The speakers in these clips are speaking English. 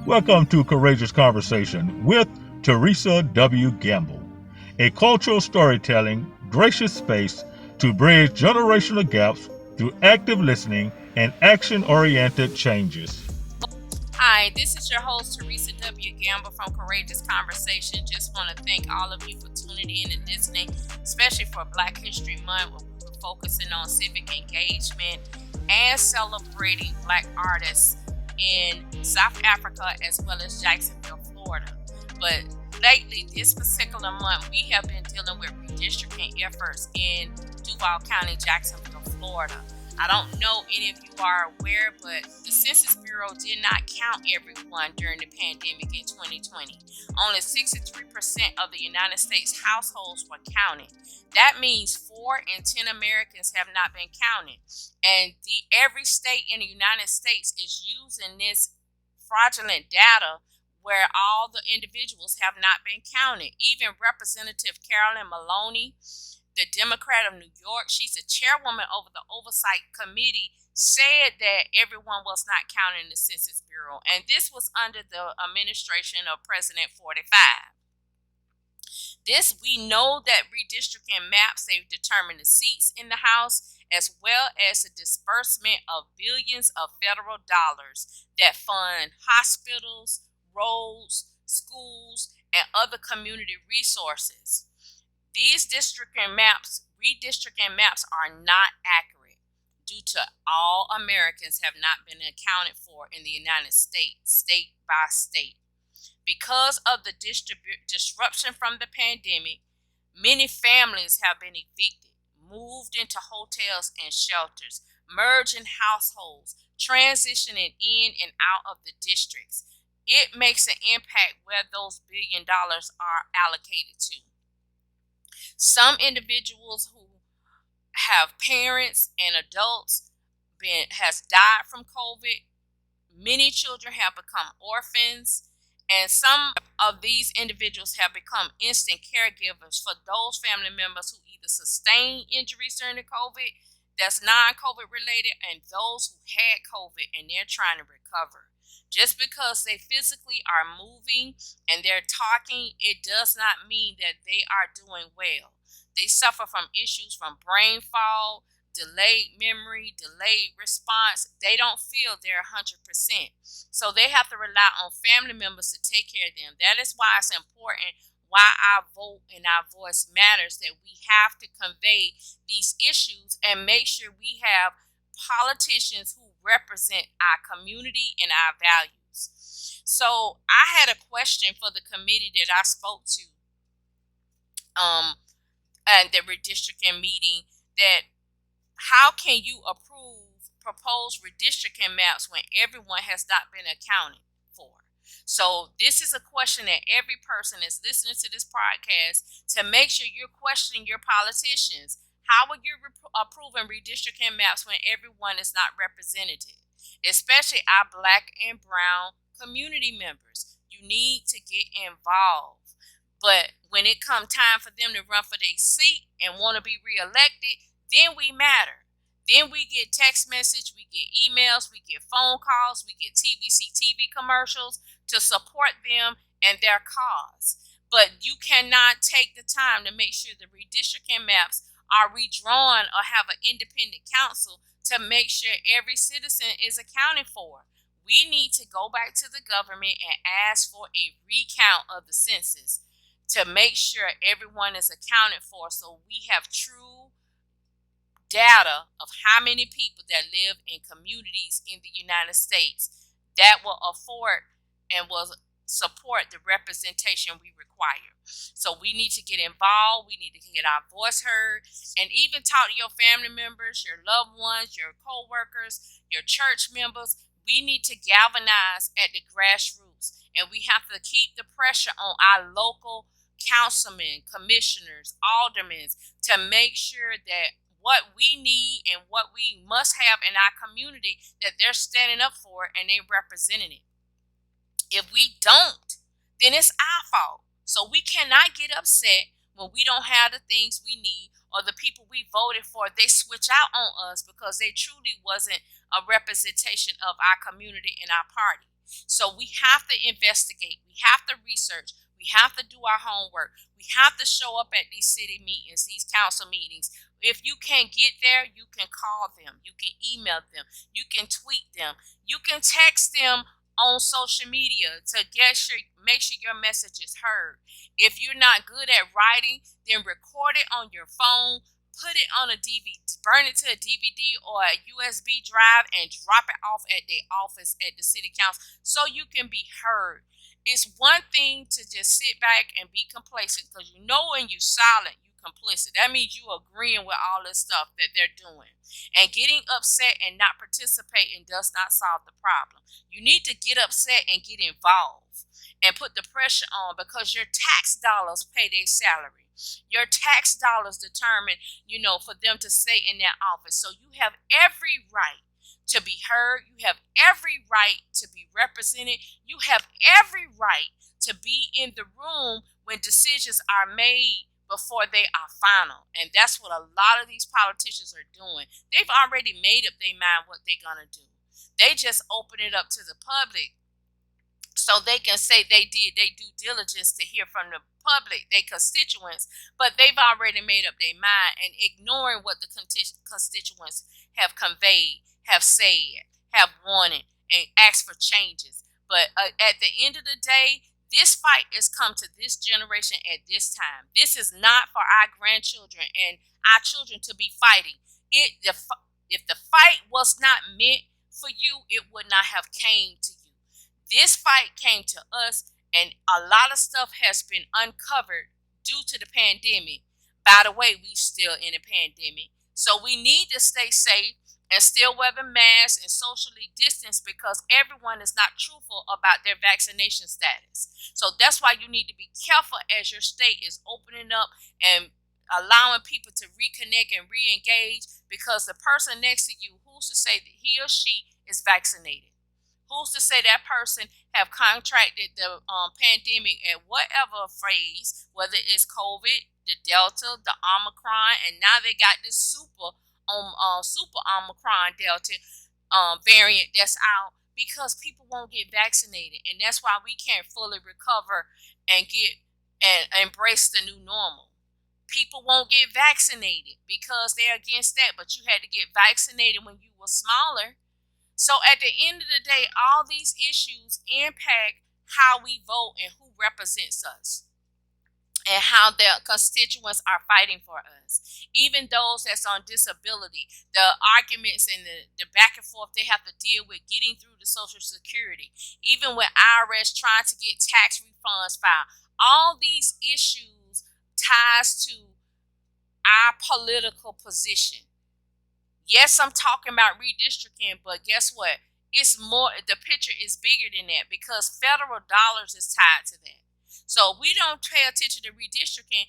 Welcome to Courageous Conversation with Teresa W. Gamble, a cultural storytelling, gracious space to bridge generational gaps through active listening and action-oriented changes. Hi, this is your host, Teresa W. Gamble from Courageous Conversation. Just want to thank all of you for tuning in and listening, especially for Black History Month, where we were focusing on civic engagement and celebrating Black artists in South Africa as well as Jacksonville, Florida. But lately, this particular month, we have been dealing with redistricting efforts in Duval County, Jacksonville, Florida. I don't know any of you are aware, but the Census Bureau did not count everyone during the pandemic in 2020. Only 63% of the United States households were counted. That means 4 in 10 Americans have not been counted. And every state in the United States is using this fraudulent data where all the individuals have not been counted. Even Representative Carolyn Maloney, the Democrat of New York, she's a chairwoman over the Oversight Committee, said that everyone was not counted in the Census Bureau. And this was under the administration of President 45. We know that redistricting maps, they determine the seats in the House, as well as the disbursement of billions of federal dollars that fund hospitals, roads, schools, and other community resources. These redistricting maps are not accurate due to all Americans have not been accounted for in the United States, state by state. Because of the disruption from the pandemic, many families have been evicted, moved into hotels and shelters, merging households, transitioning in and out of the districts. It makes an impact where those $1 billion are allocated to. Some individuals who have parents and adults has died from COVID. Many children have become orphans, and some of these individuals have become instant caregivers for those family members who either sustained injuries during the COVID that's non-COVID related, and those who had COVID and they're trying to recover. Just because they physically are moving and they're talking, it does not mean that they are doing well. They suffer from issues from brain fog, delayed memory, delayed response. They don't feel they're 100%. So they have to rely on family members to take care of them. That is why it's important, why our vote and our voice matters, that we have to convey these issues and make sure we have politicians who represent our community and our values. So I had a question for the committee that I spoke to at the redistricting meeting, that how can you approve proposed redistricting maps when everyone has not been accounted for? So this is a question that every person is listening to this podcast to make sure you're questioning your politicians. How are you approving redistricting maps when everyone is not represented, especially our Black and brown community members? You need to get involved. But when it comes time for them to run for their seat and want to be reelected, then we matter. Then we get text message, we get emails, we get phone calls, we get TVC TV commercials to support them and their cause. But you cannot take the time to make sure the redistricting maps are redrawn or have an independent counsel to make sure every citizen is accounted for. We need to go back to the government and ask for a recount of the census to make sure everyone is accounted for, so we have true data of how many people that live in communities in the United States that will afford and will support the representation we require. So we need to get involved. We need to get our voice heard, and even talk to your family members, your loved ones, your co-workers, your church members. We need to galvanize at the grassroots, and we have to keep the pressure on our local councilmen, commissioners, aldermen to make sure that what we need and what we must have in our community, that they're standing up for it and they representing it. If we don't, then it's our fault. So we cannot get upset when we don't have the things we need, or the people we voted for, they switch out on us because they truly wasn't a representation of our community and our party. So we have to investigate. We have to research. We have to do our homework. We have to show up at these city meetings, these council meetings. If you can't get there, you can call them. You can email them. You can tweet them. You can text them on social media to make sure your message is heard. If you're not good at writing, then record it on your phone, put it on a DVD, burn it to a DVD or a USB drive, and drop it off at the office at the city council so you can be heard. It's one thing to just sit back and be complacent, because you know when you're silent, you complicit. That means you agreeing with all this stuff that they're doing. And getting upset and not participating does not solve the problem. You need to get upset and get involved and put the pressure on, because your tax dollars pay their salary. Your tax dollars determine, for them to stay in that office. So you have every right to be heard. You have every right to be represented. You have every right to be in the room when decisions are made before they are final. And that's what a lot of these politicians are doing. They've already made up their mind what they're going to do. They just open it up to the public so they can say they did their due diligence to hear from the public, their constituents, but they've already made up their mind and ignoring what the constituents have conveyed, have said, have wanted, and asked for changes. But at the end of the day, this fight has come to this generation at this time. This is not for our grandchildren and our children to be fighting. If the fight was not meant for you, it would not have came to you. This fight came to us, and a lot of stuff has been uncovered due to the pandemic. By the way, we still in a pandemic. So we need to stay safe and still wear the mask and socially distance, because everyone is not truthful about their vaccination status. So that's why you need to be careful as your state is opening up and allowing people to reconnect and re-engage, because the person next to you, who's to say that he or she is vaccinated? Who's to say that person have contracted the pandemic at whatever phase, whether it's COVID, the Delta, the Omicron, and now they got this super Omicron Delta variant that's out, because people won't get vaccinated, and that's why we can't fully recover and embrace the new normal. People won't get vaccinated because they're against that, but you had to get vaccinated when you were smaller. So at the end of the day, all these issues impact how we vote and who represents us, and how their constituents are fighting for us. Even those that's on disability, the arguments and the back and forth they have to deal with getting through the Social Security, even with IRS trying to get tax refunds filed. All these issues ties to our political position. Yes, I'm talking about redistricting, but guess what? It's more, the picture is bigger than that, because federal dollars is tied to that. So we don't pay attention to redistricting.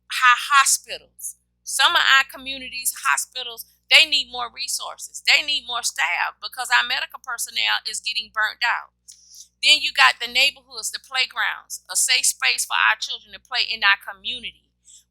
How hospitals, some of our communities, hospitals, they need more resources. They need more staff, because our medical personnel is getting burnt out. Then you got the neighborhoods, the playgrounds, a safe space for our children to play in our community.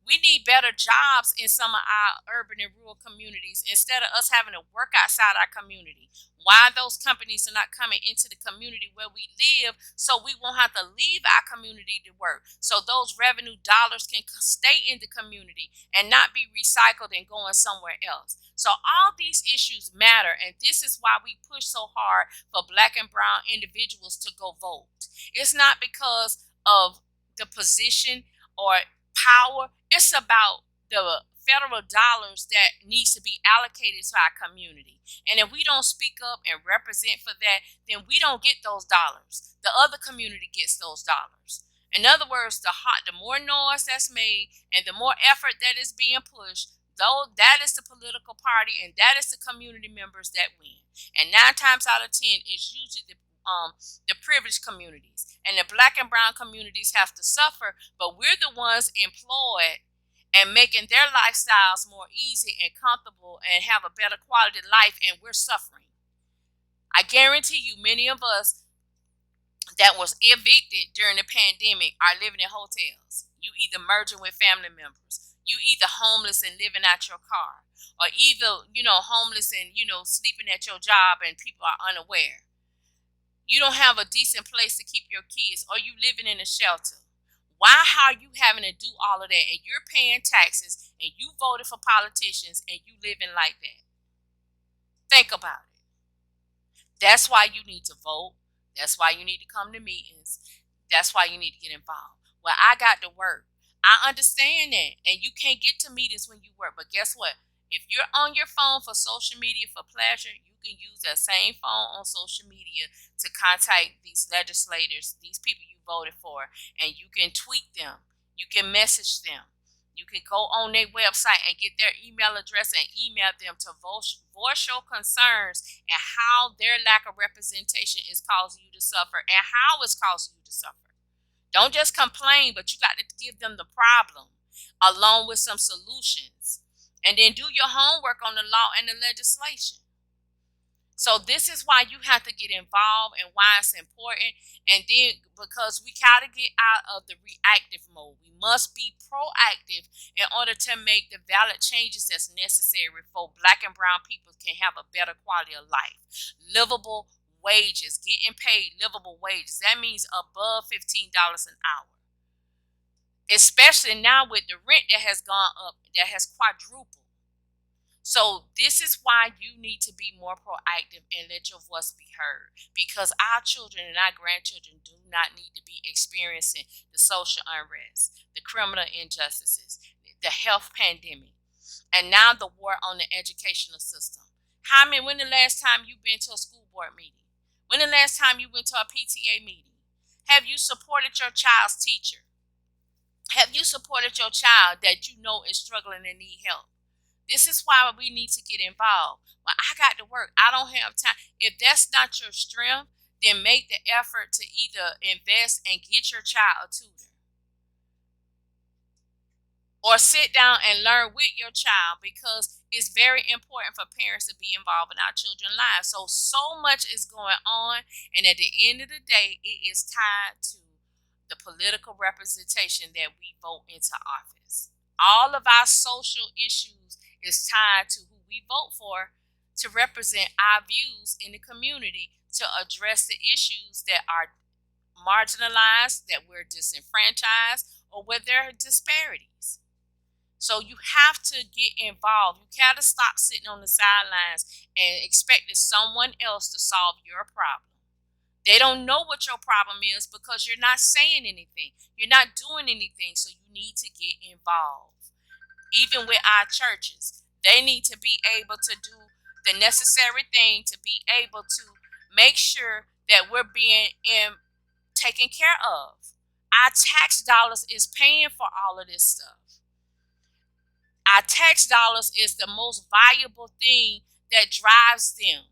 We need better jobs in some of our urban and rural communities, instead of us having to work outside our community. Why those companies are not coming into the community where we live, so we won't have to leave our community to work. So those revenue dollars can stay in the community and not be recycled and going somewhere else. So all these issues matter, and this is why we push so hard for Black and brown individuals to go vote. It's not because of the position or power. It's about the federal dollars that needs to be allocated to our community. And if we don't speak up and represent for that, then we don't get those dollars. The other community gets those dollars. In other words, the more noise that's made and the more effort that is being pushed, though, that is the political party and that is the community members that win. And 9 times out of 10, it's usually the privileged communities, and the Black and brown communities have to suffer, but we're the ones employed and making their lifestyles more easy and comfortable and have a better quality of life, and we're suffering. I guarantee you, many of us that was evicted during the pandemic are living in hotels. You either merging with family members, you either homeless and living out your car, or either homeless and sleeping at your job and people are unaware. You don't have a decent place to keep your kids, or you living in a shelter. Why are you having to do all of that, and you're paying taxes, and you voted for politicians, and you living like that? Think about it. That's why you need to vote. That's why you need to come to meetings. That's why you need to get involved. Well, I got to work. I understand that. And you can't get to meetings when you work. But guess what? If you're on your phone for social media for pleasure, you can use that same phone on social media to contact these legislators, these people you voted for, and you can tweet them. You can message them. You can go on their website and get their email address and email them to voice your concerns and how their lack of representation is causing you to suffer and how it's causing you to suffer. Don't just complain, but you got to give them the problem along with some solutions. And then do your homework on the law and the legislation. So this is why you have to get involved and why it's important. And then because we got to get out of the reactive mode, we must be proactive in order to make the valid changes that's necessary for Black and brown people can have a better quality of life. Livable wages, getting paid livable wages. That means above $15 an hour. Especially now with the rent that has gone up, that has quadrupled. So this is why you need to be more proactive and let your voice be heard, because our children and our grandchildren do not need to be experiencing the social unrest, the criminal injustices, the health pandemic, and now the war on the educational system. When the last time you've been to a school board meeting? When the last time you went to a PTA meeting? Have you supported your child's teacher? Have you supported your child that you know is struggling and need help? This is why we need to get involved. Well, I got to work. I don't have time. If that's not your strength, then make the effort to either invest and get your child a tutor, or sit down and learn with your child, because it's very important for parents to be involved in our children's lives. So much is going on, and at the end of the day, it is tied to the political representation that we vote into office. All of our social issues is tied to who we vote for to represent our views in the community, to address the issues that are marginalized, that we're disenfranchised, or where there are disparities. So you have to get involved. You gotta stop sitting on the sidelines and expecting someone else to solve your problem. They don't know what your problem is because you're not saying anything. You're not doing anything. So you need to get involved. Even with our churches, they need to be able to do the necessary thing to be able to make sure that we're being taken care of. Our tax dollars is paying for all of this stuff. Our tax dollars is the most valuable thing that drives them.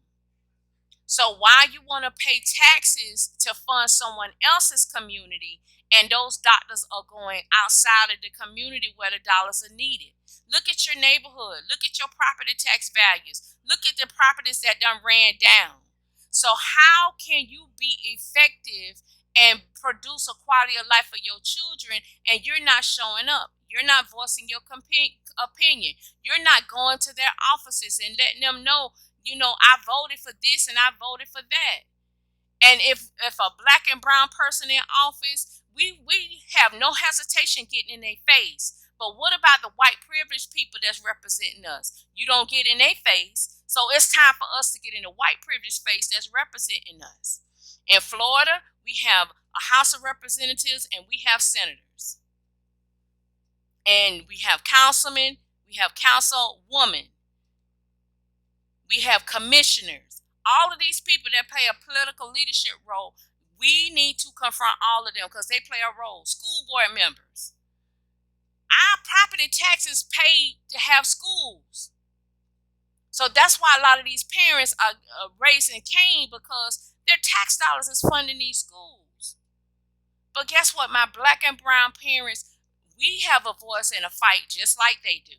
So why you want to pay taxes to fund someone else's community, and those doctors are going outside of the community where the dollars are needed? Look at your neighborhood. Look at your property tax values. Look at the properties that done ran down. So how can you be effective and produce a quality of life for your children, and you're not showing up? You're not voicing your opinion. You're not going to their offices and letting them know, I voted for this and I voted for that. And if a Black and brown person in office, we have no hesitation getting in their face. But what about the white privileged people that's representing us? You don't get in their face. So it's time for us to get in the white privileged face that's representing us. In Florida, we have a House of Representatives and we have senators. And we have councilmen, we have councilwomen, we have commissioners. All of these people that play a political leadership role, we need to confront all of them because they play a role. School board members. Our property taxes pay to have schools. So that's why a lot of these parents are raising Cain, because their tax dollars is funding these schools. But guess what? My Black and brown parents, we have a voice in a fight just like they do.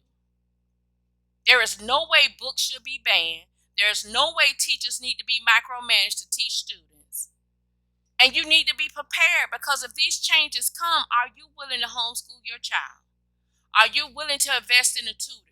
There is no way books should be banned. There's no way teachers need to be micromanaged to teach students. And you need to be prepared, because if these changes come, are you willing to homeschool your child? Are you willing to invest in a tutor?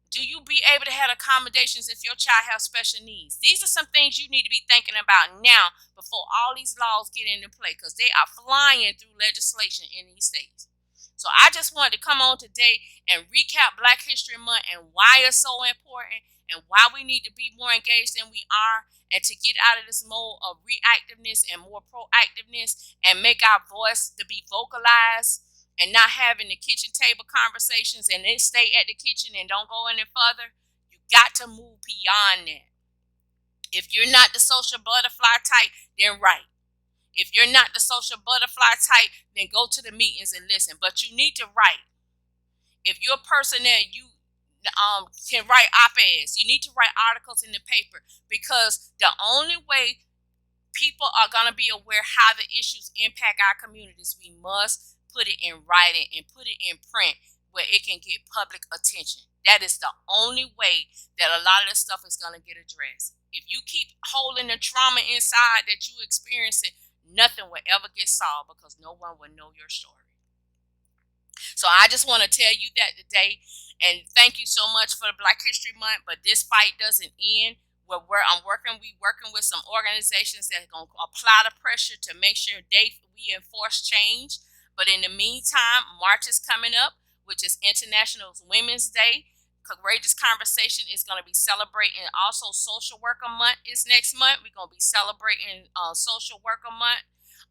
Do you be able to have accommodations if your child has special needs? These are some things you need to be thinking about now before all these laws get into play, because they are flying through legislation in these states. So I just wanted to come on today and recap Black History Month and why it's so important and why we need to be more engaged than we are, and to get out of this mode of reactiveness and more proactiveness and make our voice to be vocalized, and not having the kitchen table conversations and they stay at the kitchen and don't go any further. You got to move beyond that. If you're not the social butterfly type, then write. If you're not the social butterfly type, then go to the meetings and listen. But you need to write. If you're a person that you can write op-eds, you need to write articles in the paper, because the only way people are going to be aware how the issues impact our communities, we must put it in writing and put it in print where it can get public attention. That is the only way that a lot of this stuff is going to get addressed. If you keep holding the trauma inside that you experiencing, nothing will ever get solved, because no one will know your story. So I just want to tell you that today, and thank you so much for the Black History Month. But this fight doesn't end. We working with some organizations that are going to apply the pressure to make sure we enforce change. But in the meantime, March is coming up, which is International Women's Day. Courageous Conversation is going to be celebrating. Also, Social Worker Month is next month. We're going to be celebrating Social Worker Month.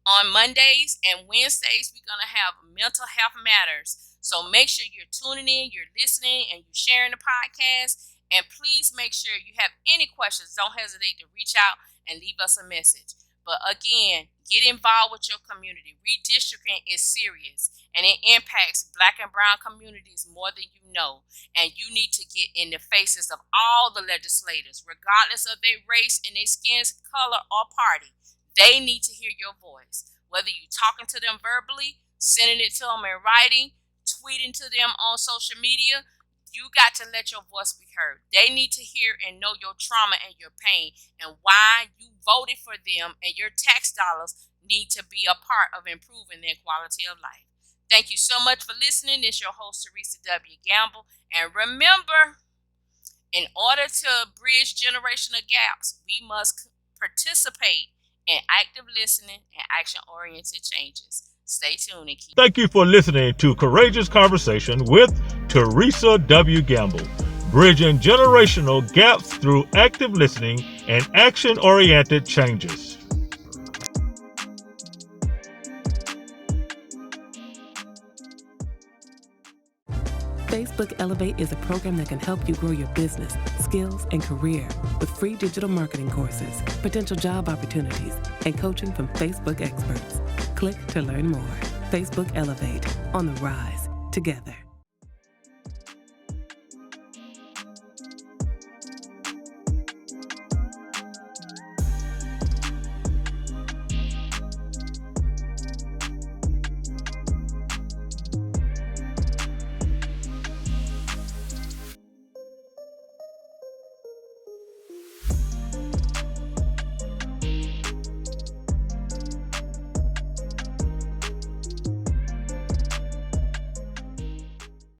On Mondays and Wednesdays, we're going to have Mental Health Matters. So make sure you're tuning in, you're listening, and you're sharing the podcast. And please make sure you have any questions. Don't hesitate to reach out and leave us a message. But again, get involved with your community. Redistricting is serious, and it impacts Black and brown communities more than you know. And you need to get in the faces of all the legislators, regardless of their race and their skin color or party. They need to hear your voice. Whether you're talking to them verbally, sending it to them in writing, tweeting to them on social media, you got to let your voice be heard. They need to hear and know your trauma and your pain, and why you voted for them, and your tax dollars need to be a part of improving their quality of life. Thank you so much for listening. This is your host, Teresa W. Gamble. And remember, in order to bridge generational gaps, we must participate in active listening and action-oriented changes. Stay tuned and keep. Thank you for listening to Courageous Conversation with Teresa W. Gamble, bridging generational gaps through active listening and action-oriented changes. Facebook Elevate is a program that can help you grow your business, skills, and career with free digital marketing courses, potential job opportunities, and coaching from Facebook experts. Click to learn more. Facebook Elevate, on the rise together.